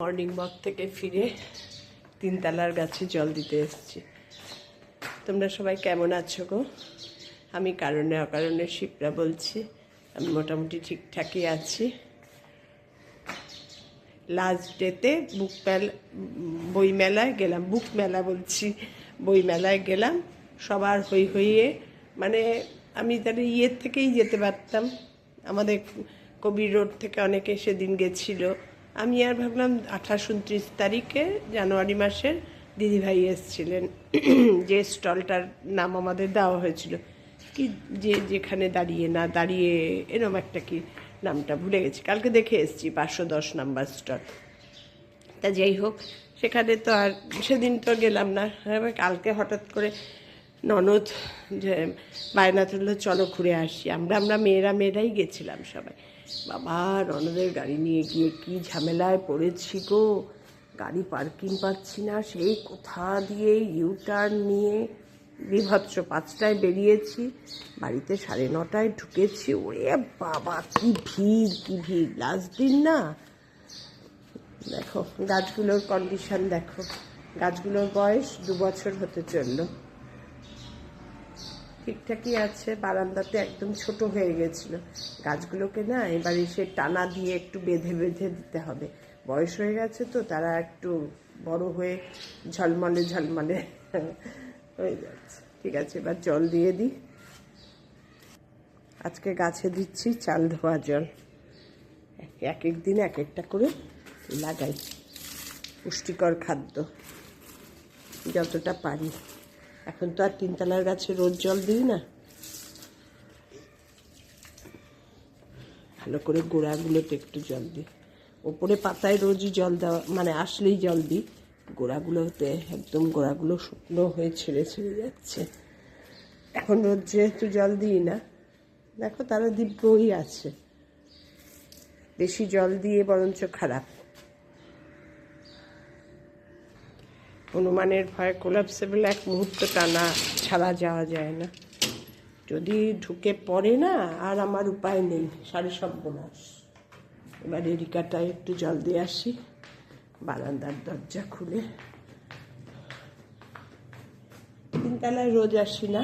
Morning walk থেকে ফিরে তিনতলার গাছে জল দিতে এসেছি। তোমরা সবাই কেমন আছো গো? আমি কারণে অকারণে শিপ্রা বলছি। আমি মোটামুটি ঠিকঠাকই আছি। লাস্ট ডেতে বইমেলায় গেলাম, বইমেলায় গেলাম। সবার হইয়ে মানে আমি তাহলে ইয়ের থেকেই যেতে পারতাম, আমাদের কবির রোড থেকে অনেকে সেদিন গেছিল। আমি আর ভাবলাম 28-29 তারিখে জানুয়ারি মাসের দিদিভাই এসেছিলেন, যে স্টলটার নাম আমাদের দেওয়া হয়েছিল, কি যেখানে দাঁড়িয়ে এরম একটা কি নামটা ভুলে গেছি, কালকে দেখে এসেছি 510 নাম্বার স্টল। তা যাই হোক, সেখানে তো আর সেদিন তো গেলাম না। কালকে হঠাৎ করে ননদ যে বায়না তুললো, চলো ঘুরে আসি। আমরা মেয়েরাই গেছিলাম সবাই। বাবা, ননদের গাড়ি নিয়ে গিয়ে কি ঝামেলায় পড়েছি গো। গাড়ি পার্কিং পাচ্ছি না, সেই কোথা দিয়ে ইউটার্ন নিয়ে বিভৎস। 5টায় বেরিয়েছি, বাড়িতে 9:30 ঢুকেছি। ওরে বাবা, কি ভিড় লাস্ট দিন না। দেখো গাছগুলোর কন্ডিশন, দেখো গাছগুলোর বয়স 2 বছর হতে চললো, ঠিকঠাকই আছে। বারান্দাতে একদম ছোট হয়ে গেছিল গাছগুলোকে, না এবারে সে টানা দিয়ে একটু বেঁধে দিতে হবে। বয়স হয়ে গেছে তো, তারা একটু বড় হয়ে ঝলমলে হয়ে যাচ্ছে। ঠিক আছে, এবার জল দিয়ে দিই। আজকে গাছে দিচ্ছি চাল ধোয়া জল, এক দিন এক একটা করে লাগাই। পুষ্টিকর খাদ্য যতটা পারি। এখন তো আর তিনতলার গাছে রোজ জল দিই না, ভালো করে গোড়াগুলোতে একটু জল দিই। ওপরে পাতায় রোজই জল দেওয়া, মানে আসলেই জল দিই। গোড়াগুলোতে একদম গোড়াগুলো শুকনো হয়ে ছেড়ে যাচ্ছে। এখন রোজ যেহেতু জল দিই না, দেখো তারা দিব্যই আছে। বেশি জল দিয়ে বরঞ্চ খারাপ। হনুমানের ভয়ে কোলাপসেবল এক মুহূর্ত টানা ছাড়া যাওয়া যায় না। যদি ঢুকে পড়ে না, আর আমার উপায় নেই, সাড়ে সর্বনাশ। এবার এরিকাটায় একটু জল দিয়ে আসি, বারান্দার দরজা খুলে। তিনতলায় রোজ আসি না,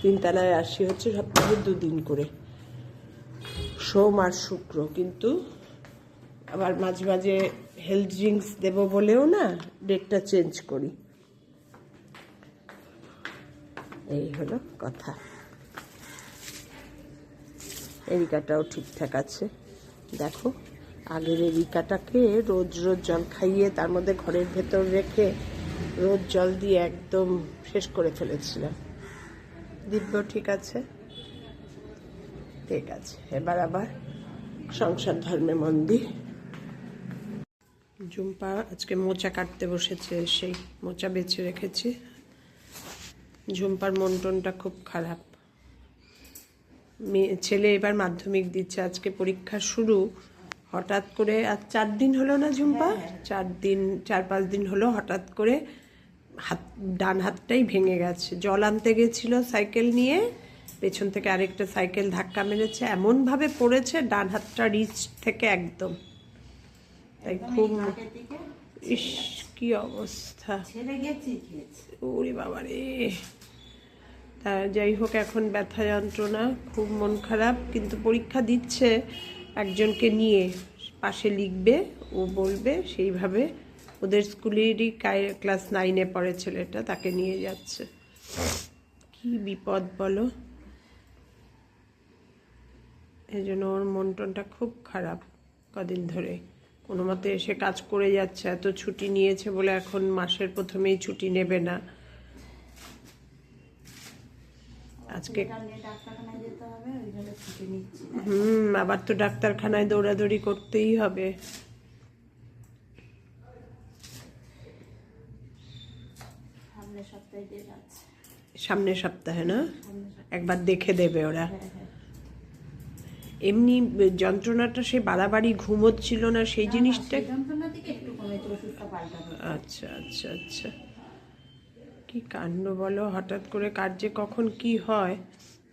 তিনতলায় আসি হচ্ছে সপ্তাহে 2 দিন করে, সোম আর শুক্র। কিন্তু আবার মাঝে মাঝে হেলথ ড্রিঙ্কস দেবো বলেও না ডেটটা চেঞ্জ করি। এই হলো কথা। এরিকাটাও ঠিকঠাক আছে। দেখো, আগের এরিকাটাকে রোজ জল খাইয়ে তার মধ্যে ঘরের ভেতর রেখে রোজ জল দিয়ে একদম শেষ করে ফেলেছিলাম। দিব্য ঠিক আছে, ঠিক আছে। এবার আবার সংসার ধর্মে মন দিই। ঝুম্পা আজকে মোচা কাটতে বসেছে, সেই মোচা বেছে রেখেছি। ঝুম্পার মন টনটা খুব খারাপ। ছেলে এবার মাধ্যমিক দিচ্ছে, আজকে পরীক্ষা শুরু। হঠাৎ করে আর 4 দিন হলো না ঝুম্পা, 4-5 দিন হলো হঠাৎ করে ডান হাতটাই ভেঙে গেছে। জল আনতে গেছিল সাইকেল নিয়ে, পেছন থেকে আরেকটা সাইকেল ধাক্কা মেরেছে, এমনভাবে পড়েছে ডান হাতটা রিচ থেকে একদম। তাই খুব ইস, কি অবস্থা, ওরে বাবা রে। তা যাই হোক, এখন ব্যথা যন্ত্রণা, খুব মন খারাপ। কিন্তু পরীক্ষা দিচ্ছে একজনকে নিয়ে, পাশে লিখবে, ও বলবে সেইভাবে। ওদের স্কুলেরই ক্লাস 9-এ পড়ে ছেলেটা, তাকে নিয়ে যাচ্ছে। কি বিপদ বলো। এই জন্য ওর মন টনটা খুব খারাপ কদিন ধরে। কোনো মতে এসে কাজ করে যাচ্ছে, এত ছুটি নিয়েছে বলে এখন মাসের প্রথমেই ছুটি নেবে না। আজকে আবার তো ডাক্তারখানায় দৌড়াদৌড়ি করতেই হবে। সামনের সপ্তাহে না, একবার দেখে দেবে ওরা। এমনি যন্ত্রণাটা সে বাড়াবাড়ি ঘুমোচ্ছিল না, সেই জিনিসটা। আচ্ছা আচ্ছা আচ্ছা, কি কাণ্ড বলো। হঠাৎ করে কার যে কখন কি হয়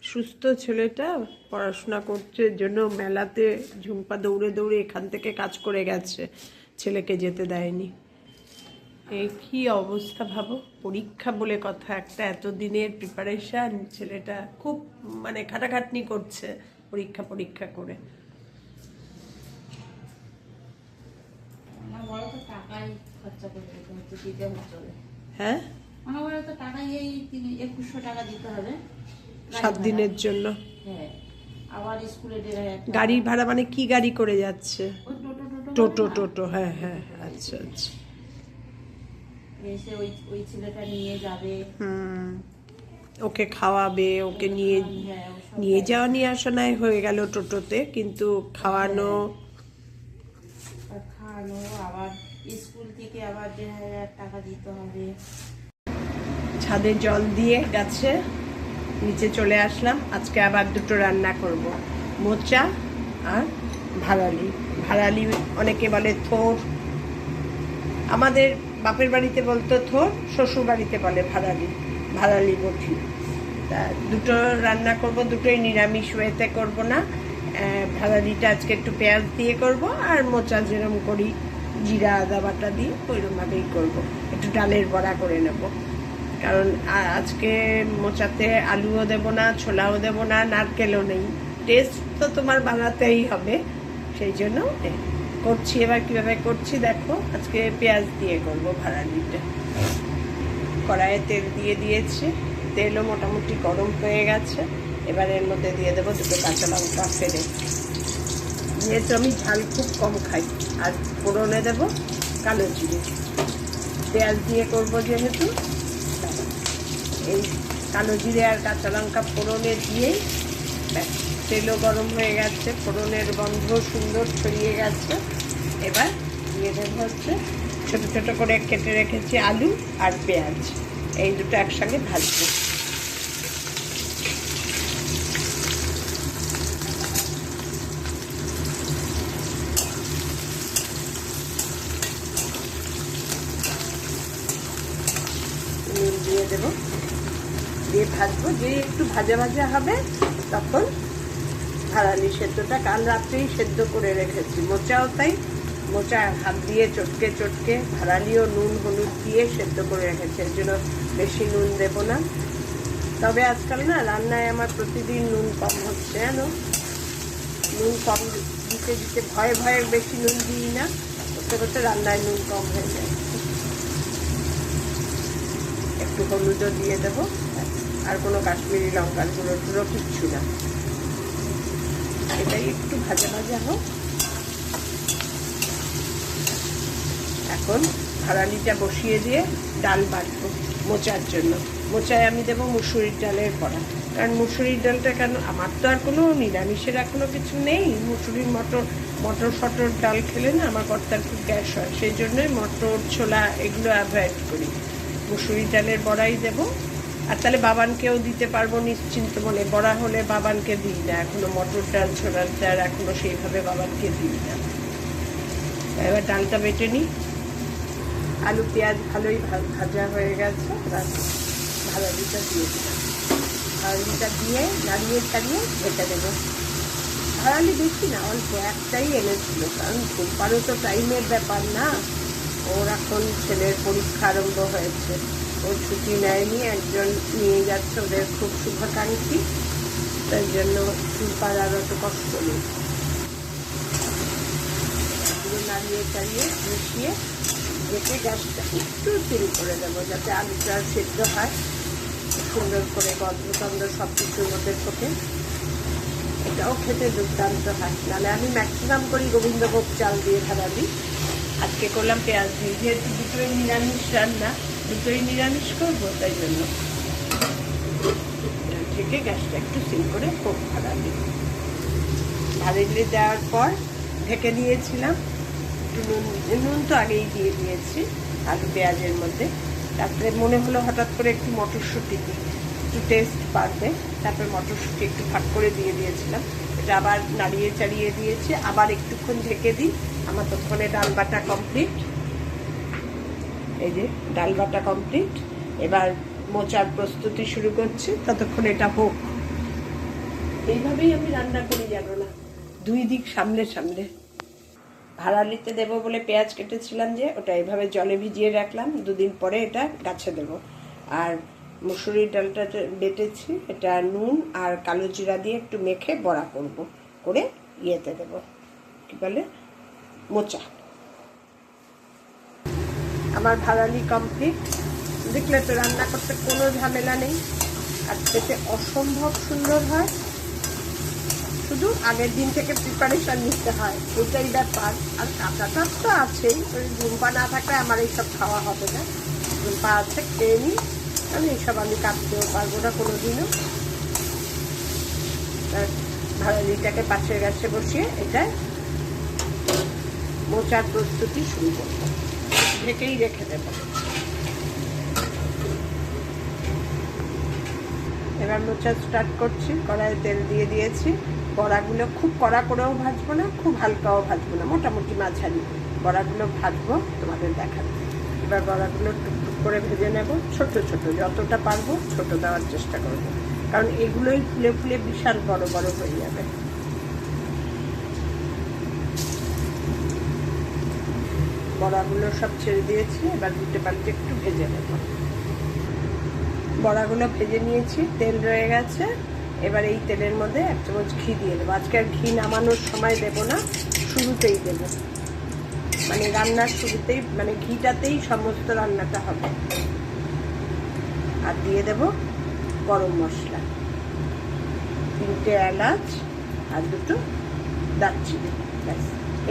সুস্থ ছেলেটা পড়াশোনা করছে, এর জন্য মেলাতে ঝুম্পা দৌড়ে দৌড়ে এখান থেকে কাজ করে গেছে, ছেলেকে যেতে দেয়নি। এই কি অবস্থা ভাবো, পরীক্ষা বলে কথা একটা, এতদিনের প্রিপারেশন, ছেলেটা খুব মানে খাটাখাটনি করছে পরীক্ষা পরীক্ষা করে। হ্যাঁ, 7 দিনের জন্য। গাড়ি ভাড়া মানে কি গাড়ি করে যাচ্ছে? টোটো টোটো, হ্যাঁ হ্যাঁ, আচ্ছা আচ্ছা। এসে ওই ছেলেটা নিয়ে যাবে, ওকে খাওয়াবে, ওকে নিয়ে নিয়ে যাওয়া নিয়ে আসা নাই হয়ে গেল টোটোতে, কিন্তু খাওয়ানো আবার স্কুল থেকে আবার 1,500 টাকা দিতে হবে। ছাদে জল দিয়ে গাছে নিচে চলে আসলাম। আজকে আবার দুটো রান্না করব, মোচা আর ভাড়ালি। ভাড়ালি অনেকে বলে থোর, আমাদের বাপের বাড়িতে বলতো থোর, শ্বশুর বাড়িতে বলে ভাড়ালি, ভাড়ালি বটি। তা দুটো রান্না করব, দুটোই নিরামিষ ওয়েতে করব না। ভাড়ালিটা আজকে একটু পেঁয়াজ দিয়ে করব, আর মোচা যেরকম করি জিরা আদা বাটা দিয়ে ওইরকমভাবেই করব। একটু ডালের বড়া করে নেব, কারণ আজকে মোচাতে আলুও দেব না, ছোলাও দেব না, নারকেলও নেই। টেস্ট তো তোমার বানাতেই হবে, সেই জন্য করছি। এবার কিভাবে করছি দেখো। আজকে পেঁয়াজ দিয়ে করব ভাড়ালিটা। কড়াইয়ে তেল দিয়ে দিয়েছি, তেলও মোটামুটি গরম হয়ে গেছে। এবার এর মধ্যে দিয়ে দেবো দুটো কাঁচা লঙ্কা ফেলে, যেহেতু আমি ঝাল খুব কম খাই। আর ফোড়নে দেবো কালো জিরে, পেঁয়াজ দিয়ে করবো যেহেতু। এই কালো জিরে আর কাঁচা লঙ্কা ফোড়নে দিয়েই ব্যাস, তেলও গরম হয়ে গেছে, ফোড়নের গন্ধ সুন্দর ছড়িয়ে গেছে। এবার দিয়ে দেবো হচ্ছে ছোটো ছোটো করে কেটে রেখেছি আলু আর পেঁয়াজ, এই দুটো একসঙ্গে ভাজবো। নুন দিয়ে দেবো, দিয়ে ভাজবো। যে একটু ভাজা ভাজা হবে তখন ভাড়ালি সেদ্ধটা কাল রাত্রেই সেদ্ধ করে রেখেছি। মোচাও তাই, মোচা হাত দিয়ে চটকে চটকে ভাড়ালিও নুন হলুদ দিয়ে সেদ্ধ করে রেখেছি, এর জন্য বেশি নুন দেব না। তবে আজকাল না রান্নায় আমার প্রতিদিন নুন কম হচ্ছে, জানো। নুন কম দিতে দিতে ভয়ে ভয়ে বেশি নুন দিই না, করতে করতে রান্নায় নুন কম হয়ে যায়। একটু হলুদও দিয়ে দেবো, আর কোনো কাশ্মীরি লঙ্কার গুঁড়ো টুড়ো কিচ্ছু না। এটাই একটু ভাজা ভাজা হোক। এখন ভাড়ালিটা বসিয়ে দিয়ে ডাল বাটবো মোচার জন্য। মোচায় আমি দেবো মুসুরির ডালের বড়া, কারণ মুসুরির ডালটা কেন, আমার তো আর কোনো নিরামিষের এখনো কিছু নেই। মুসুরির মটর ফটর ডাল খেলে না আমার কর্তার খুব গ্যাস হয়, সেই জন্যই মটর ছোলা এগুলো অ্যাভয়েড করি। মুসুরির ডালের বড়াই দেবো। আর তাহলে বাবানকেও দিতে পারবো নিশ্চিন্ত মনে। বড়া হলে বাবানকে দিই না এখনো, মটর ডাল ছোলার ডাল এখনো সেইভাবে বাবানকে দিই না। এবার ডালটা বেটে নিই। আলু পেঁয়াজ ভালোই ভাজা হয়ে গেছে, ভাড়ালিটা দিয়ে দিলাম। ভাড়ালিটা দিয়ে নাড়িয়ে ছাড়িয়ে ভেজে দেবো। ভাড়ালি বেশি না, অল্প একটাই এনেছিল, কারণ ঝুম্পারও তো টাইমের ব্যাপার না। ওর এখন ছেলের পরীক্ষা আরম্ভ হয়েছে, ওর ছুটি নেয়নি, একজন নিয়ে যাচ্ছে, ওদের খুব শুভাকাঙ্ক্ষী, তাই জন্য ঝুম্পার আর অত কষ্ট নেই। এগুলো নাড়িয়ে চাড়িয়ে মিশিয়ে রেখে গ্যাসটা একটু সিল করে দেবো, যাতে আলুটা সেদ্ধ হয় সুন্দর করে, গন্ধ টন্ধ সব কিছুর মধ্যে ফোটে। এটাও খেতে দুর্দান্ত হয়। নাহলে আমি ম্যাক্সিমাম করি গোবিন্দভোগ চাল দিয়ে ভাড়ালি, আজকে করলাম পেঁয়াজ দিয়ে। যেহেতু দুটোই নিরামিষ রান্না, দুটোই নিরামিষ করবো, তাই জন্য থেকে গ্যাসটা একটু সিল করে খুব ভাড়ালি। ভাড়ালি দেওয়ার পর ঢেকে দিয়েছিলাম। একটু নুন তো আগেই দিয়ে দিয়েছি আলু পেঁয়াজের মধ্যে। তারপরে মনে হলো হঠাৎ করে একটু মটরশুঁটি দিই, একটু টেস্ট বাড়বে, তারপরে মটরশুঁটি একটু ফাট করে দিয়ে দিয়েছিলাম। এটা আবার নাড়িয়ে চাড়িয়ে দিয়েছি, আবার একটুক্ষণ ঢেকে দিই। আমার ততক্ষণে ডাল বাটা কমপ্লিট। এই যে ডাল বাটা কমপ্লিট, এবার মোচার প্রস্তুতি শুরু করছি, ততক্ষণ এটা হোক। এইভাবেই আমি রান্না করি, জানো না, দুই দিক সামনে সামনে। ভাড়ালিতে দেবো বলে পেঁয়াজ কেটেছিলাম, যে ওটা এইভাবে জলে ভিজিয়ে রাখলাম, দুদিন পরে এটা গাছে দেবো। আর মুসুরির ডালটা বেটেছি, এটা নুন আর কালো জিরা দিয়ে একটু মেখে বড়া করব, করে ইয়েতে দেবো, কি বলে, মোচা। আমার ভাড়ালি কমপ্লিট। দেখলে তো রান্না করতে কোনো ঝামেলা নেই, আর খেতে অসম্ভব সুন্দর হয়। শুধু আগের দিন থেকে প্রিপারেশন নিতে হয়, ওইটাই ব্যাপার। আর কাঁচাটা তো আছেই, ওই ঝুম্পা না থাকলে আমার এইসব খাওয়া হবে না। ঝুম্পা আছে, খেয়ে নিই, আমি এইসব আমি কাটতেও পারবো না কোনোদিনও। ভাড়ালিটাকে পাশের গ্যাসে বসিয়ে এটা মোচার প্রস্তুতি শুরু করবো, ঢেকেই রেখে দেব। এবার মোচা স্টার্ট করছি। কড়াইয়ে তেল দিয়ে দিয়েছি। বড়াগুলো খুব কড়া করেও ভাজবো না, খুব হালকাও ভাজবো না, মোটামুটি মাঝারি বড়াগুলো ভাজবো, তোমাদের দেখাবো। এবার বড়াগুলো টুকটুক করে ভেজে নেব, ছোট ছোট, যতটা পারবো ছোট দেওয়ার চেষ্টা করব, কারণ এগুলোই ফুলে ফুলে বিশাল বড় বড় হয়ে যাবে। বড়াগুলো সব ছেড়ে দিয়েছি, এবার দুটো পাল্টে একটু ভেজে নেব। বড়াগুলো ভেজে নিয়েছি, তেল রয়ে গেছে। এবার এই তেলের মধ্যে 1 চামচ ঘি দিয়ে দেবো। আজকে আর ঘি নামানোর সময় দেব না, শুরুতেই দেবো, মানে রান্নার শুরুতেই, মানে ঘিটাতেই সমস্ত রান্নাটা হবে। আর দিয়ে দেব গরম মশলা, 3টে এলাচ আর 2টো দারচিনি, ব্যাস,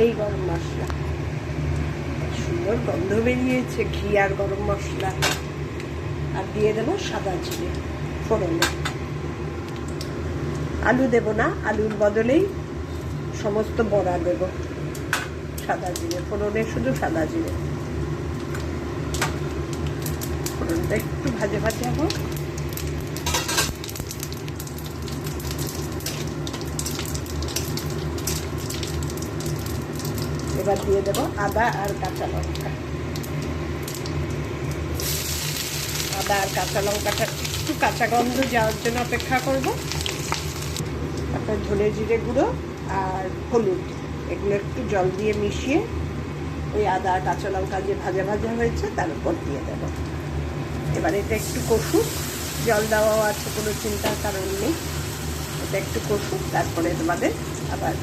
এই গরম মশলা। সুন্দর গন্ধ বেরিয়েছে ঘি আর গরম মশলা। আর দিয়ে দেবো সাদা জিরে ফোড়নে। আলু দেব না, আলুর বদলেই সমস্ত বড়া দেব। সাদা জিরে ফোড়নে, শুধু সাদা জিরে। ফোড়নটা একটু ভাজা ভাজা হোক। এবার দিয়ে দেব আদা আর কাঁচা লঙ্কা। আদা আর কাঁচা লঙ্কাটা একটু কাঁচা গন্ধ যাওয়ার জন্য অপেক্ষা করব। তারপর ধনে জিরে গুঁড়ো আর হলুদ, এগুলো একটু জল দিয়ে মিশিয়ে ওই আদা আর কাঁচা লঙ্কা যে ভাজা ভাজা হয়েছে তার উপর দিয়ে দেব। এবার এটা একটু কষুক, জল দেওয়াও আছে, কোনো চিন্তার কারণ নেই। এটা একটু কষুক, তারপরে তোমাদের আবার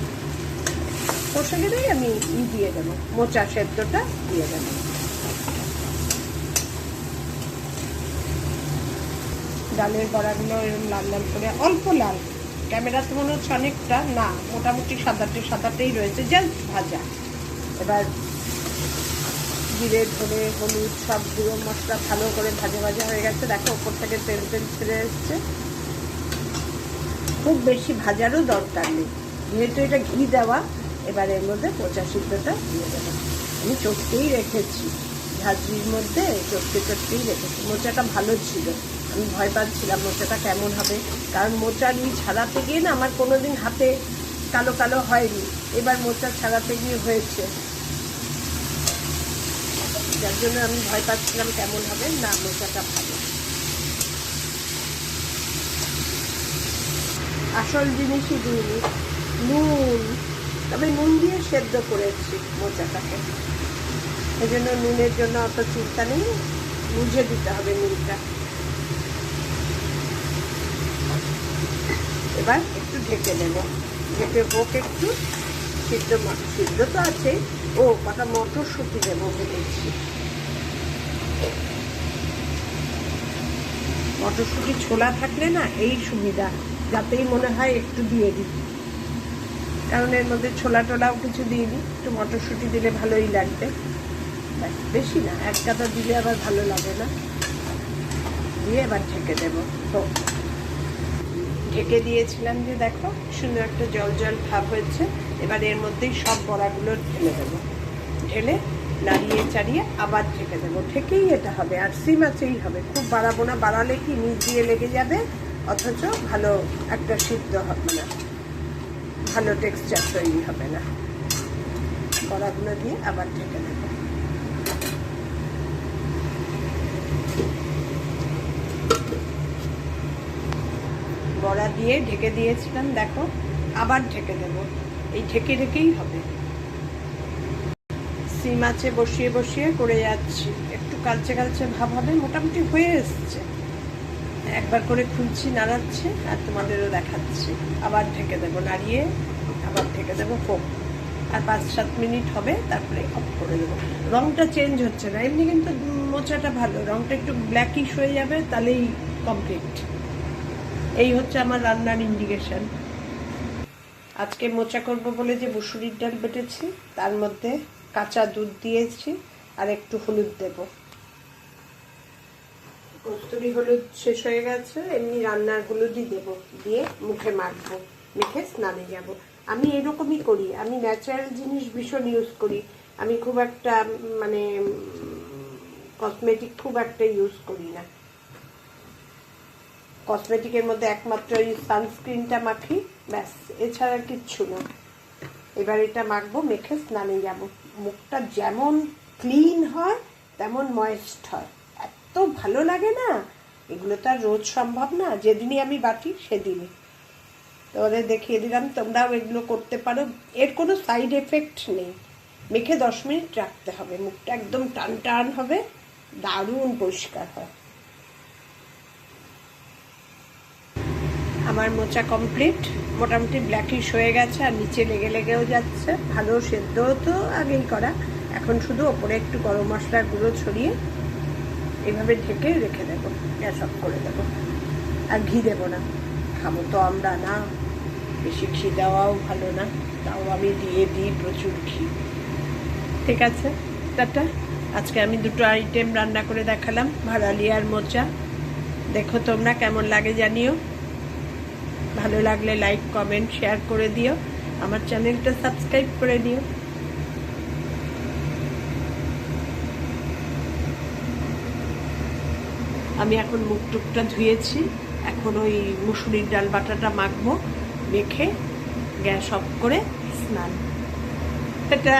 কষে গেলেই আমি দিয়ে দেবো, মোচা সেদ্ধটা দিয়ে দেবো। ডালের বড়াগুলো এরকম লাল লাল করে, অল্প লাল, ক্যামেরাতে মনে হচ্ছে অনেকটা, না মোটামুটি সাদাতেই রয়েছে, জাস্ট ভাজা। এবার জিরে ধরে হলুদ সব গুঁড়ো মশলা ভালো করে ভাজা ভাজা হয়ে গেছে, দেখো ওপর থেকে তেল তেল ছেড়ে এসছে। খুব বেশি ভাজারও দরকার নেই, যেহেতু এটা ঘি দেওয়া। এবার এর মধ্যে মোচা সিদ্ধটা দিয়ে দেবো। আমি চটকেই রেখেছি, ঝাঁঝরির মধ্যে চটকেই রেখেছি। মোচাটা ভালো ছিল, আমি ভয় পাচ্ছিলাম মোচাটা কেমন হবে, কারণ মোচা নিয়ে ছাড়াতে গিয়ে না আমার কোনোদিন হাতে কালো কালো হয়নি, এবার মোচা ছাড়াতে গিয়ে হয়েছে, যার জন্য আমি ভয় পাচ্ছিলাম কেমন হবে। না, মোচাটা ভালো। আসল জিনিসই দিইনি, নুন, তবে নুন দিয়ে সেদ্ধ করেছি মোচাটাকে, এই জন্য নুনের জন্য অত চিন্তা নেই, বুঝে দিতে হবে নুনটা। এবার একটু ঢেকে দেবো, ঢেকে হোক একটু সিদ্ধ তো আছে। ও কটা মটরশুঁটি দেবো ভেবেছি, মটরশুঁটি ছোলা থাকলে না এই সুবিধা, যাতেই মনে হয় একটু দিয়ে দিই, কারণ এর মধ্যে ছোলা টোলাও কিছু দিইনি, একটু মটরশুঁটি দিলে ভালোই লাগবে। বেশি না, 1 কাঁটা দিলে আবার ভালো লাগে না। দিয়ে এবার ঢেকে দেবো। তো ঢেকে দিয়েছিলাম যে দেখো সুন্দর একটা জল জল ভাব হয়েছে। এবার এর মধ্যেই সব বড়াগুলো ঢেলে দেবো, ঢেলে নাড়িয়ে চাড়িয়ে আবার ঢেকে দেবো। ঢেকেই এটা হবে, আর সিম আছেই হবে, খুব বাড়াবো না, বাড়ালে কি নিচ দিয়ে লেগে যাবে, অথচ ভালো একটা সিদ্ধ হবে না, ভালো টেক্সচার তৈরি হবে না। বড়াগুলো দিয়ে আবার ঢেকে দেবো। বড়া দিয়ে ঢেকে দিয়েছিলাম, দেখো আবার ঢেকে দেবো। এই ঢেকে ঢেকেই হবে। সিম আছে বসিয়ে বসিয়ে করে যাচ্ছি, একটু কালচে কালচে ভাব হবে, মোটামুটি হয়ে এসছে। একবার করে খুলছি, নাড়াচ্ছি আর তোমাদেরও দেখাচ্ছি। আবার ঢেকে দেবো, নাড়িয়ে আবার ঢেকে দেবো হোক। আর 5-7 মিনিট হবে, তারপরে অফ করে দেবো। রংটা চেঞ্জ হচ্ছে না, এমনি কিন্তু মোচাটা ভালো, রংটা একটু ব্ল্যাকিশ হয়ে যাবে, তাহলেই কমপ্লিট। এই হচ্ছে আমার রান্নার ইন্ডিকেশন। আজকে মোচা করব বলে যে মুসুরির ডাল বেটেছি, তার মধ্যে কাঁচা দুধ দিয়েছি আর একটু হলুদ দেব। কস্তুরি হলুদ শেষ হয়ে গেছে, এমনি রান্নার হলুদই দেব, দিয়ে মুখে মাখবো, মেখে স্নানে যাব। আমি এরকমই করি, আমি ন্যাচারাল জিনিস ভীষণ ইউজ করি। আমি খুব একটা মানে কসমেটিক খুব একটা ইউজ করি না। কসমেটিকের মধ্যে একমাত্র এই সানস্ক্রিনটা মাখি, ব্যাস, এছাড়া কিচ্ছু না। এবার এটা মাখবো, মেখে স্নানে যাব। মুখটা যেমন ক্লিন হয় তেমন ময়েস্ট হয়, এত ভালো লাগে না। এগুলো তো আর রোজ সম্ভব না, যেদিনই আমি বাটি সেদিনই। তোরে দেখিয়ে দিলাম, তোমরাও এগুলো করতে পারো। এর কোনো সাইড এফেক্ট নেই। মেখে 10 মিনিট রাখতে হবে, মুখটা একদম টান টান হবে, দারুণ পরিষ্কার হয়। আমার মোচা কমপ্লিট, মোটামুটি ব্ল্যাকিশ হয়ে গেছে আর নিচে লেগে লেগেও যাচ্ছে। ভালো সেদ্ধ তো আগেই করা, এখন শুধু ওপরে একটু গরম মশলার গুঁড়ো ছড়িয়ে এভাবে ঢেকে রেখে দেবো, গ্যাস অফ করে দেবো। আর ঘি দেবো না, খাবো তো আমরা না, বেশি ঘি দেওয়াও ভালো না, তাও আমি দিয়ে দিই প্রচুর ঘি। ঠিক আছে, টাটা। আজকে আমি 2টো আইটেম রান্না করে দেখালাম, ভাড়ালি আর মোচা। দেখো তোমরা কেমন লাগে জানিও। ভালো লাগলে লাইক কমেন্ট শেয়ার করে দিও, আমার চ্যানেলটা সাবস্ক্রাইব করে দিও। আমি এখন মুখ টুকটা ধুয়েছি, এখন ওই মুসুরির ডাল বাটাটা মাখবো, মেখে গ্যাস অফ করে স্নান। টাটা।